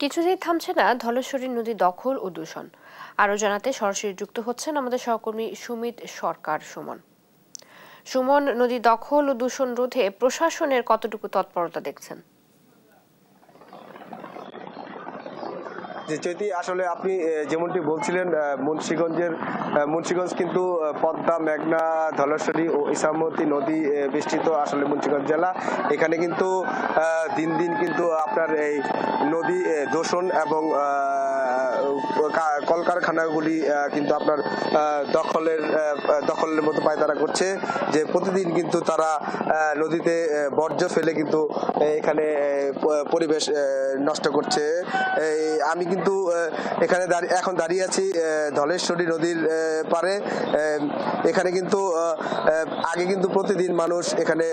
কিছুতেই থামছে না ধলেশ্বরী নদী দখল ও দূষণ। আরো জানাতে সরাসরি যুক্ত হচ্ছেন আমাদের সহকর্মী সুমিত সরকার। সুমন, নদী দখল ও দূষণ রোধে প্রশাসনের কতটুকু তৎপরতা দেখছেন? যে চৈতি, আসলে আপনি যেমনটি বলছিলেন, মুন্সিগঞ্জ কিন্তু পদ্মা, মেঘনা, ধলেশ্বরী ও ইছামতি নদী বেষ্টিত আসলে মুন্সিগঞ্জ জেলা। এখানে কিন্তু দিন দিন কিন্তু আপনার এই নদী দূষণ এবং কলকারখানাগুলি কিন্তু আপনার দখলের মতো পায়তারা করছে। যে প্রতিদিন কিন্তু তারা নদীতে বর্জ্য ফেলে কিন্তু এখানে পরিবেশ নষ্ট করছে। আমি কিন্তু এখানে এখন দাঁড়িয়ে আছি ধলেশ্বরী নদীর পারে। এখানে কিন্তু আগে কিন্তু প্রতিদিন মানুষ এখানে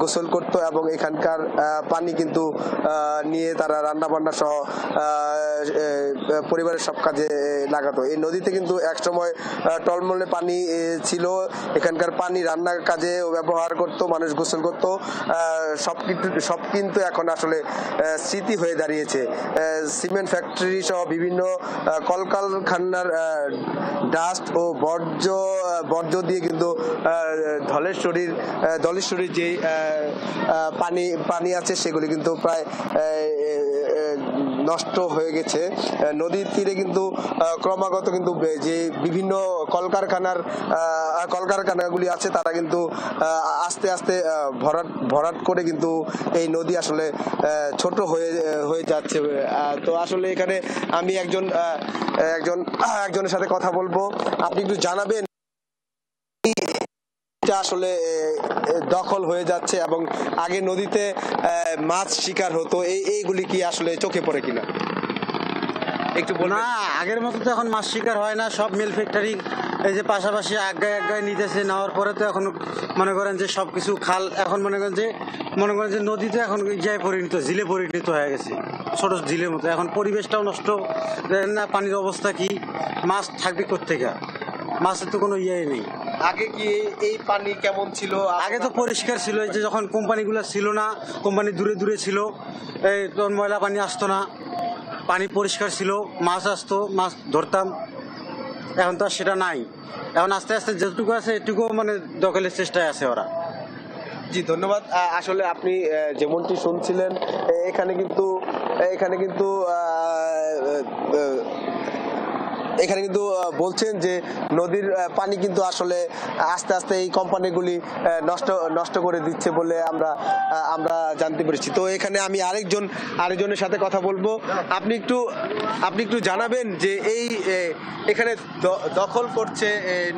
গোসল করত এবং এখানকার পানি কিন্তু নিয়ে তারা রান্না বান্না সহ পরিবারের সব কাজে লাগাতো। এই নদীতে কিন্তু একসময় টলমলে পানি ছিল। এখানকার পানি রান্নার কাজে ব্যবহার করত, মানুষ গোসল করত। সব কিন্তু এখন আসলে স্মৃতি হয়ে দাঁড়িয়েছে। সিমেন্ট ফ্যাক্টরি সহ বিভিন্ন কলকারখানার ডাস্ট ও বর্জ্য দিয়ে কিন্তু ধলেশ্বরীর যে পানি আছে সেগুলি কিন্তু প্রায় নষ্ট হয়ে গেছে। নদীর তীরে কিন্তু ক্রমাগত কিন্তু যে বিভিন্ন কলকারখানাগুলি আছে তারা কিন্তু আস্তে আস্তে ভরাট করে কিন্তু এই নদী আসলে ছোট হয়ে যাচ্ছে। তো আসলে এখানে আমি একজনের সাথে কথা বলবো। আপনি একটু জানাবেন আসলে দখল হয়ে যাচ্ছে এবং আগে নদীতে মাছ শিকার হতো, এইগুলি কি আসলে চোখে পড়ে কিনা একটু বলুন। না, আগের মতো তো এখন মাছ শিকার হয় না। সব মিল ফ্যাক্টরি এই যে পাশাপাশি আগায় নিতেছে, নেওয়ার পরে তো এখন মনে করেন যে সব কিছু খাল এখন মনে করেন যে নদীতে এখন ঝিলে পরিণত হয়ে গেছে, ছোট ঝিলের মতো। এখন পরিবেশটাও নষ্ট না, পানির অবস্থা কি, মাছ থাকবে কোত্থেকে? মাছের তো কোনো ইয়ে নেই। আগে কি এই পানি কেমন ছিল? আগে তো পরিষ্কার ছিল, এই যে যখন কোম্পানিগুলো ছিল না, কোম্পানি দূরে দূরে ছিল, এই তখন ময়লা পানি আসতো না, পানি পরিষ্কার ছিল, মাছ আসতো, মাছ ধরতাম। এখন তো আর সেটা নাই। এখন আস্তে আস্তে যেটুকু আছে এটুকু মানে দখলের চেষ্টায় আছে ওরা। জি, ধন্যবাদ। আসলে আপনি যেমনটি শুনছিলেন, এখানে কিন্তু বলছেন যে নদীর পানি কিন্তু আসলে আস্তে আস্তে এই কোম্পানিগুলি নষ্ট করে দিচ্ছে বলে আমরা জানতে পেরেছি। তো এখানে আমি আরেকজনের সাথে কথা বলবো। আপনি একটু জানাবেন যে এখানে দখল করছে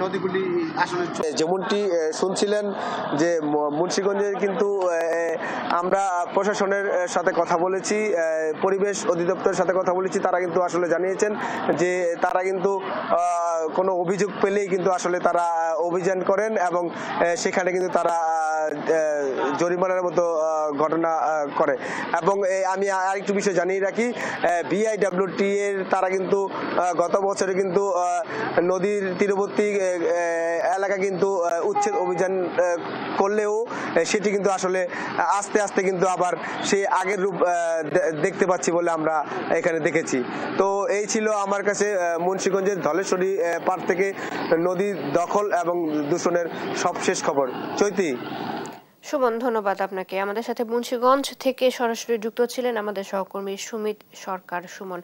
নদীগুলি আসলে যেমনটি শুনছিলেন যে মুন্সিগঞ্জের কিন্তু আমরা প্রশাসনের সাথে কথা বলেছি, পরিবেশ অধিদপ্তরের সাথে কথা বলেছি। তারা কিন্তু আসলে জানিয়েছেন যে তারা কিন্তু কোনো অভিযোগ পেলেই কিন্তু আসলে তারা অভিযান করেন এবং সেখানে কিন্তু তারা জরিমানার মতো ঘটনা করে। এবং আমি আরেকটু বিষয় জানিয়ে রাখি, বিআইডব্লিউটি এর তারা কিন্তু গত বছরে কিন্তু নদীর তীরবর্তী এলাকা কিন্তু উচ্ছেদ অভিযান করলেও সেটি কিন্তু আসলে আস্তে আস্তে কিন্তু আবার সেই আগের রূপ দেখতে পাচ্ছি বলে আমরা এখানে দেখেছি। তো এই ছিল আমার কাছে মুন্সিগঞ্জের ধলেশ্বরী পাড় থেকে নদী দখল এবং দূষণের সবশেষ খবর। চৈতি। সুমন, ধন্যবাদ আপনাকে। আমাদের সাথে মুন্সিগঞ্জ থেকে সরাসরি যুক্ত ছিলেন আমাদের সহকর্মী সুমিত সরকার। সুমন।